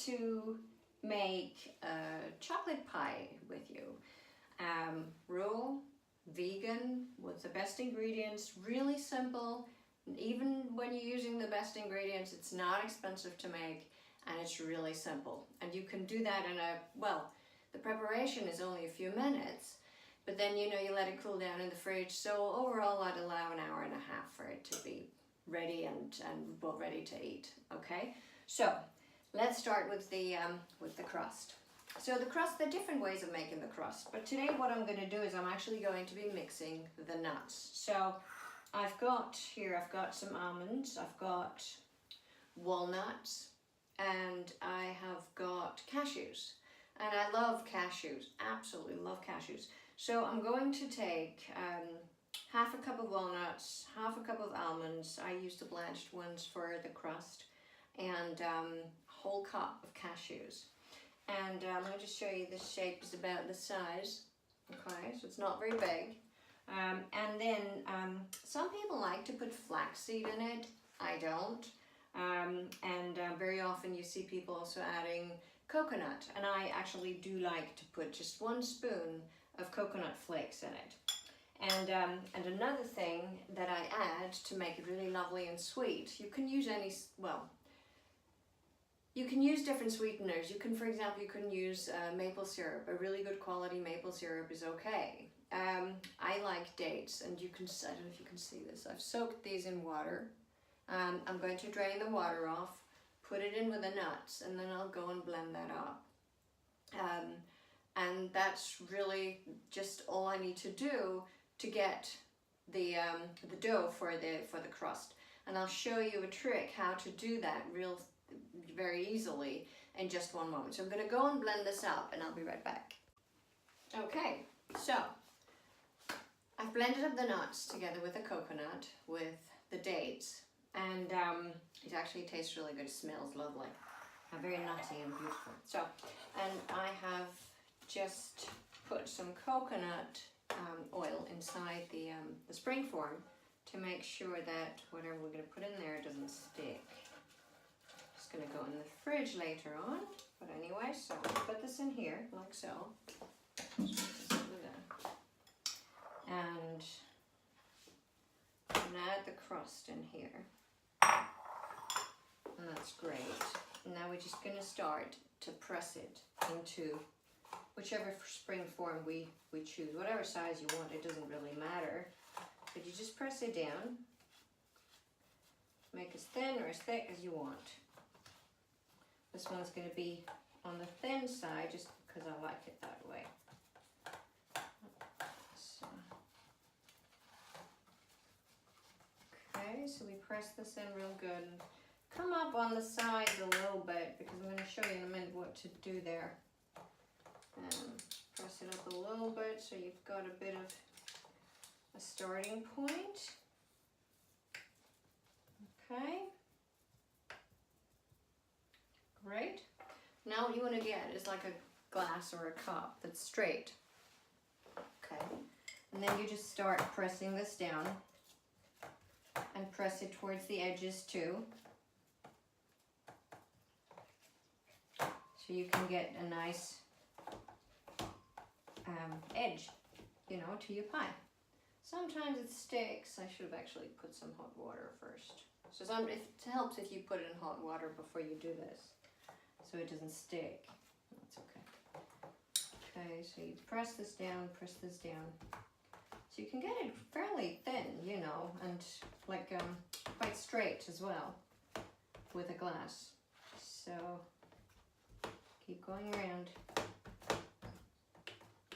to make a chocolate pie with you. Raw, vegan, with the best ingredients, really simple. Even when you're using the best ingredients, it's not expensive to make, and it's really simple. And you can do that in well, the preparation is only a few minutes, but then you let it cool down in the fridge. So overall, I'd allow an hour and a half for it to be ready and well, ready to eat. Okay, so let's start with the crust. So the crust, there are different ways of making the crust, but today what I'm going to do is I'm actually going to be mixing the nuts. So I've got some almonds, I've got walnuts, and I have got cashews. And I love cashews, absolutely love cashews. So I'm going to take half a cup of walnuts, half a cup of almonds. I use the blanched ones for the crust, and whole cup of cashews. And I'll just show you the shape is about the size. Okay, so it's not very big. And then some people like to put flaxseed in it. I don't. Very often you see people also adding coconut, and I actually do like to put just 1 spoon of coconut flakes in it. And another thing that I add to make it really lovely and sweet, you can use you can use different sweeteners. You can, for example, you can use maple syrup. A really good quality maple syrup is okay. I like dates, and you can, I don't know if you can see this, I've soaked these in water. I'm going to drain the water off, put it in with the nuts, and then I'll go and blend that up. And that's really just all I need to do to get the dough for the crust. And I'll show you a trick how to do that very easily in just one moment. So I'm going to go and blend this up, and I'll be right back. Okay, so I've blended up the nuts together with the coconut, with the dates, and it actually tastes really good. It smells lovely, very nutty and beautiful. So, and I have just put some coconut oil inside the springform to make sure that whatever we're going to put in there doesn't stick. It's going to go in the fridge later on, but anyway, so put this in here like so. And add the crust in here. And that's great. Now we're just going to start to press it into whichever spring form we choose. Whatever size you want, it doesn't really matter. But you just press it down. Make as thin or as thick as you want. This one's going to be on the thin side just because I like it that way. So. Okay, so we press this in real good. And come up on the sides a little bit, because I'm going to show you in a minute what to do there. Press it up a little bit so you've got a bit of a starting point. Okay. Great. Now what you want to get is like a glass or a cup that's straight. Okay. And then you just start pressing this down and press it towards the edges too. So you can get a nice edge, to your pie. Sometimes it sticks. I should have actually put some hot water first. So it helps if you put it in hot water before you do this, so it doesn't stick. That's okay. Okay, so you press this down, so you can get it fairly thin, and like quite straight as well with a glass. So keep going around.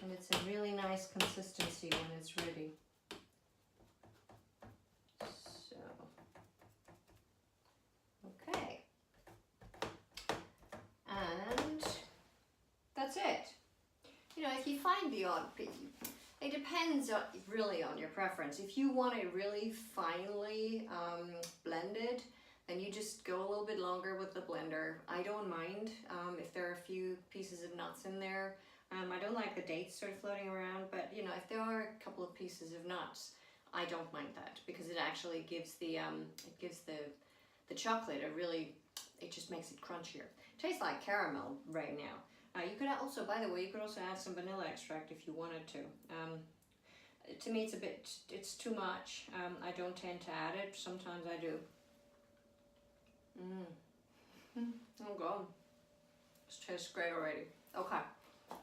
And it's a really nice consistency when it's ready. So, okay. And that's it. If you find the odd piece, it depends really on your preference. If you want it really finely blended, then you just go a little bit longer with the blender. I don't mind if there are a few pieces of nuts in there. I don't like the dates sort of floating around, but if there are a couple of pieces of nuts, I don't mind that, because it actually gives the chocolate it just makes it crunchier. Tastes like caramel right now. You could also, by the way, you could also add some vanilla extract if you wanted to. To me, it's too much. I don't tend to add it. Sometimes I do. Oh God, this tastes great already. Okay,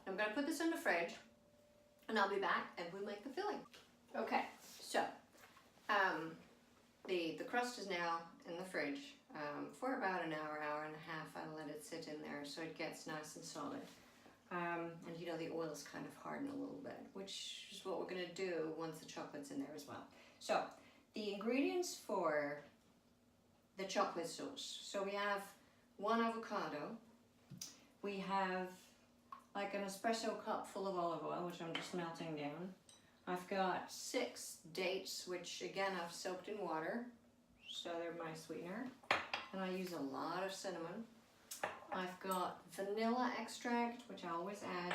I'm gonna put this in the fridge, and I'll be back, and we'll make the filling. Okay, so the crust is now in the fridge for about an hour, hour and a half. I'll let it sit in there so it gets nice and solid. And you know, the oils kind of harden a little bit, which is what we're gonna do once the chocolate's in there as well. So the ingredients for the chocolate sauce. So we have 1 avocado. We have like an espresso cup full of olive oil, which I'm just melting down. I've got 6 dates, which again I've soaked in water, so they're my sweetener. And I use a lot of cinnamon. I've got vanilla extract, which I always add,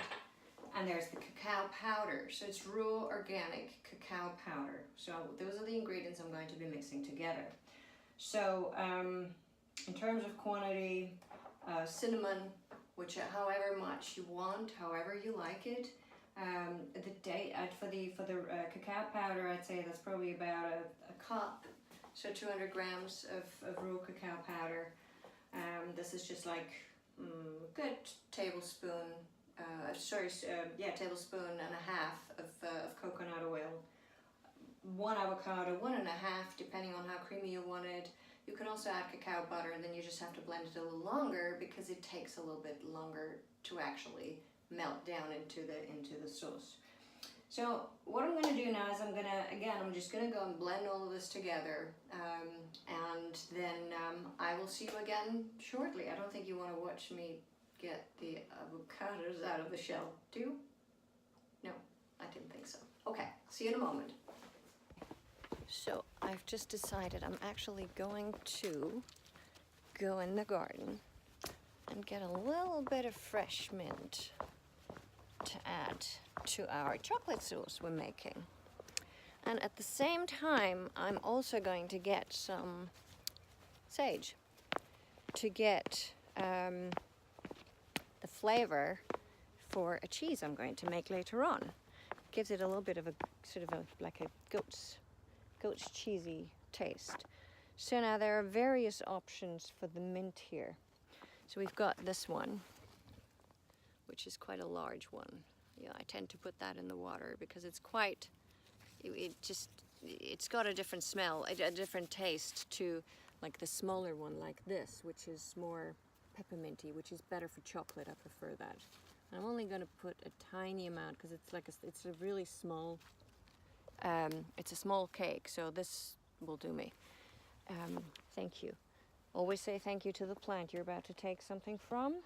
and there's the cacao powder. So it's raw organic cacao powder. So those are the ingredients I'm going to be mixing together. So in terms of quantity, cinnamon, which however much you want, however you like it. For the cacao powder, I'd say that's probably about a cup, so 200 grams of raw cacao powder. This is just like a good tablespoon, tablespoon and a half of coconut oil. 1 avocado, 1 and a half, depending on how creamy you want it. You can also add cacao butter, and then you just have to blend it a little longer because it takes a little bit longer to actually melt down into the sauce. So what I'm going to do now is I'm just going to go and blend all of this together, and then I will see you again shortly. I don't think you want to watch me get the avocados out of the shell, do you? No, I didn't think so. Okay, see you in a moment. So I've just decided I'm actually going to go in the garden and get a little bit of fresh mint to add to our chocolate sauce we're making. And at the same time, I'm also going to get some sage to get the flavor for a cheese I'm going to make later on. Gives it a little bit of a sort of like a goat's cheesy taste. So now there are various options for the mint here. So we've got this one, which is quite a large one. Yeah, I tend to put that in the water because it's quite, it's got a different smell, a different taste to like the smaller one like this, which is more pepperminty, which is better for chocolate. I prefer that. I'm only going to put a tiny amount because it's a really small, it's a small cake, so this will do me. Thank you. Always say thank you to the plant you're about to take something from.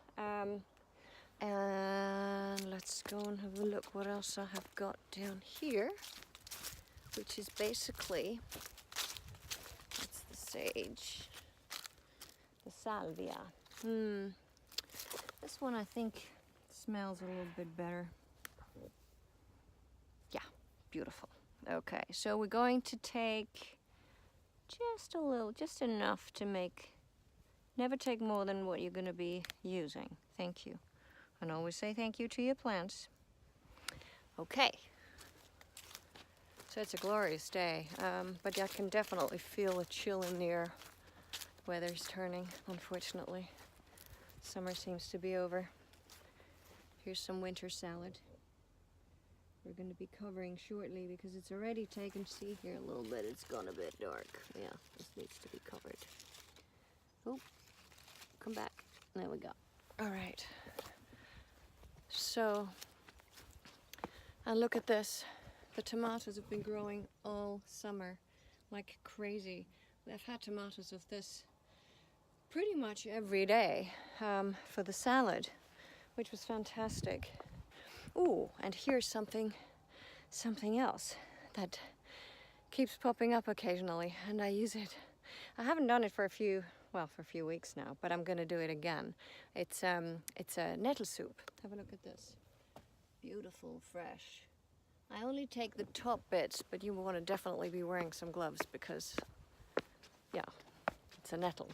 And let's go and have a look what else I have got down here, which is basically, it's the sage, the salvia. This one I think smells a little bit better. Yeah, beautiful. Okay, so we're going to take just a little, just enough to make, never take more than what you're going to be using. Thank you. And always say thank you to your plants. Okay. So it's a glorious day, but I can definitely feel a chill in the air. Weather's turning, unfortunately. Summer seems to be over. Here's some winter salad. We're going to be covering shortly because it's already taken, see here a little bit, it's gone a bit dark. Yeah, this needs to be covered. Oh, come back. There we go. All right. So, and look at this. The tomatoes have been growing all summer like crazy. I've had tomatoes of this pretty much every day for the salad, which was fantastic. Ooh, and here's something else that keeps popping up occasionally, and I use it. I haven't done it for a few weeks now, but I'm going to do it again. It's a nettle soup. Have a look at this. Beautiful, fresh. I only take the top bits, but you want to definitely be wearing some gloves because, yeah, it's a nettle.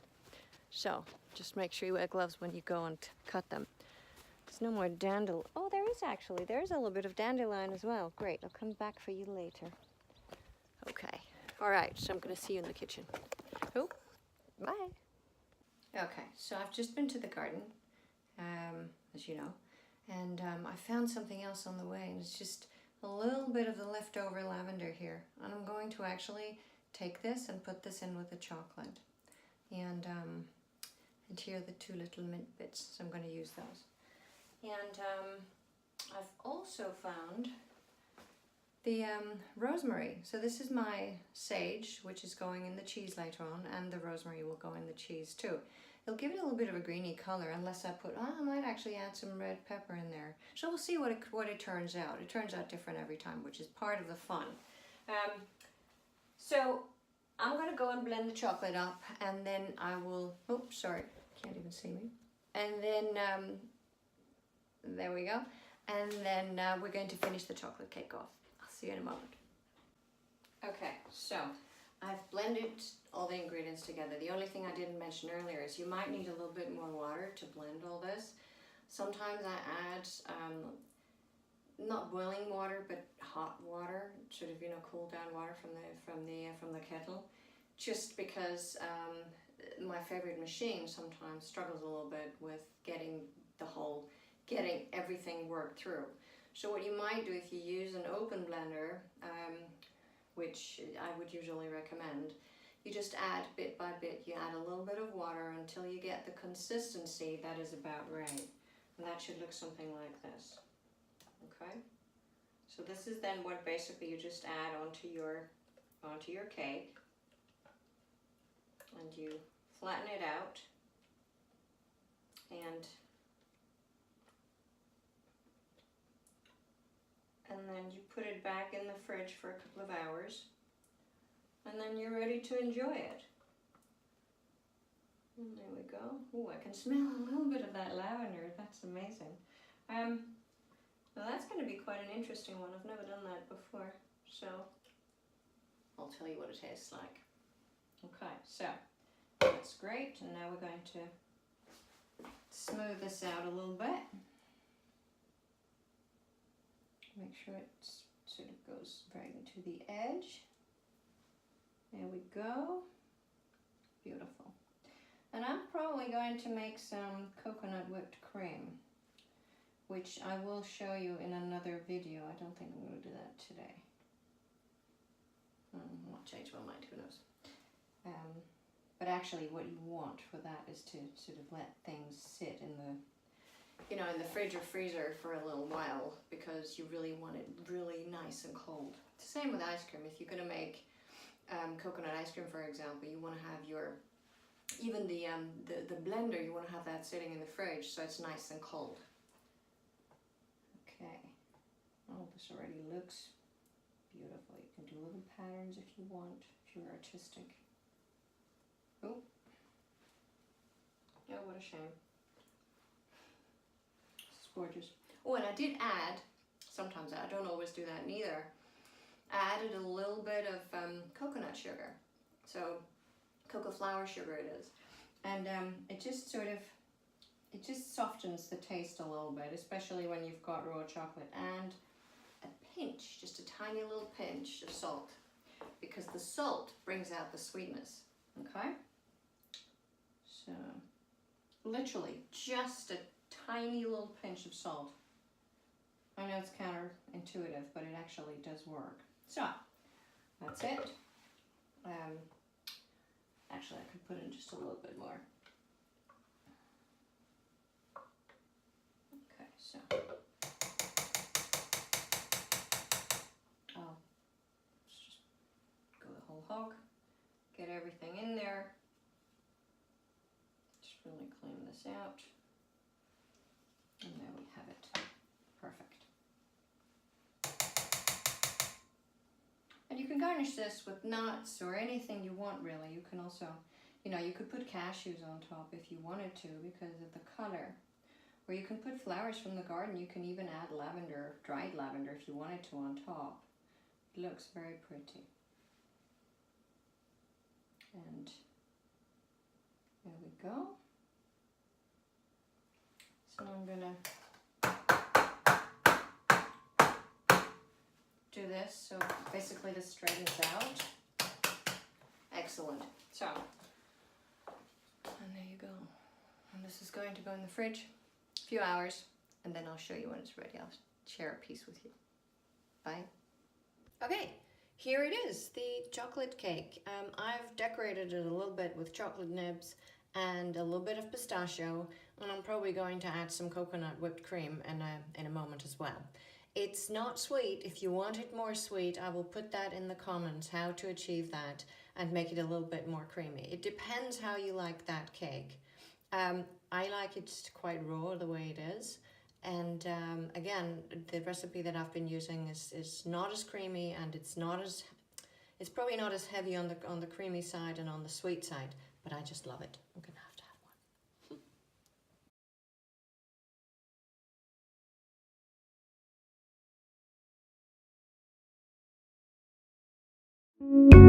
So just make sure you wear gloves when you go and cut them. There's no more dandelion. Oh, there is actually. There's a little bit of dandelion as well. Great, I'll come back for you later. Okay, all right, so I'm gonna see you in the kitchen. Oh, bye. Okay, so I've just been to the garden, as you know, and I found something else on the way, and it's just a little bit of the leftover lavender here. And I'm going to actually take this and put this in with the chocolate. And here are the two little mint bits, so I'm going to use those. And I've also found the rosemary. So this is my sage, which is going in the cheese later on, and the rosemary will go in the cheese too. It'll give it a little bit of a greeny color, unless I put, I might actually add some red pepper in there. So we'll see what it turns out. It turns out different every time, which is part of the fun. So I'm gonna go and blend the chocolate up, and then I will, oops, sorry, can't even see me. And then, there we go. And then we're going to finish the chocolate cake off. I'll see you in a moment. Okay, so I've blended all the ingredients together. The only thing I didn't mention earlier is you might need a little bit more water to blend all this. Sometimes I add not boiling water, but hot water, sort of, you know, cool down water from the kettle, just because my favorite machine sometimes struggles a little bit with getting everything worked through. So what you might do if you use an open blender, which I would usually recommend, you just add bit by bit, you add a little bit of water until you get the consistency that is about right. And that should look something like this. Okay? So this is then what basically you just add onto your cake, and you flatten it out, and then you put it back in the fridge for a couple of hours, and then you're ready to enjoy it. And there we go. Oh, I can smell a little bit of that lavender. That's amazing. Now that's going to be quite an interesting one. I've never done that before, so I'll tell you what it tastes like. Okay, so that's great, and now we're going to smooth this out a little bit. Make sure it sort of goes right into the edge. There we go. Beautiful. And I'm probably going to make some coconut whipped cream, which I will show you in another video. I don't think I'm going to do that today. I'll change my mind, who knows. But actually what you want for that is to sort of let things sit in the, you know, in the fridge or freezer for a little while, because you really want it really nice and cold. It's the same with ice cream. If you're going to make coconut ice cream, for example, you want to have your, even the blender, you want to have that sitting in the fridge so it's nice and cold. Okay. Oh, this already looks beautiful. You can do little patterns if you want, if you're artistic. Oh. Oh, what a shame. Gorgeous. Oh, and I did add, sometimes I don't always do that neither, I added a little bit of coconut sugar. So cocoa flour sugar it is. And it just sort of, it just softens the taste a little bit, especially when you've got raw chocolate. And a pinch, just a tiny little pinch of salt, because the salt brings out the sweetness. Okay? So literally just a tiny little pinch of salt. I know it's counterintuitive, but it actually does work. So that's it. Actually, I could put in just a little bit more. Okay, so I'll just go the whole hog, get everything in there. Just really clean this out. And there we have it. Perfect. And you can garnish this with nuts or anything you want, really. You can also, you know, you could put cashews on top if you wanted to because of the color. Or you can put flowers from the garden. You can even add lavender, dried lavender if you wanted to on top. It looks very pretty. And There we go. So I'm gonna do this, so basically this straightens out. Excellent. So, and there you go. And this is going to go in the fridge a few hours, and then I'll show you when it's ready. I'll share a piece with you. Bye. Okay, here it is, the chocolate cake. I've decorated it a little bit with chocolate nibs and a little bit of pistachio, and I'm probably going to add some coconut whipped cream in a moment as well. It's not sweet. If you want it more sweet, I will put that in the comments, how to achieve that and make it a little bit more creamy. It depends how you like that cake. I like it quite raw the way it is. And again, the recipe that I've been using is not as creamy, and it's probably not as heavy on the creamy side and on the sweet side, but I just love it. I'm gonna have to have one.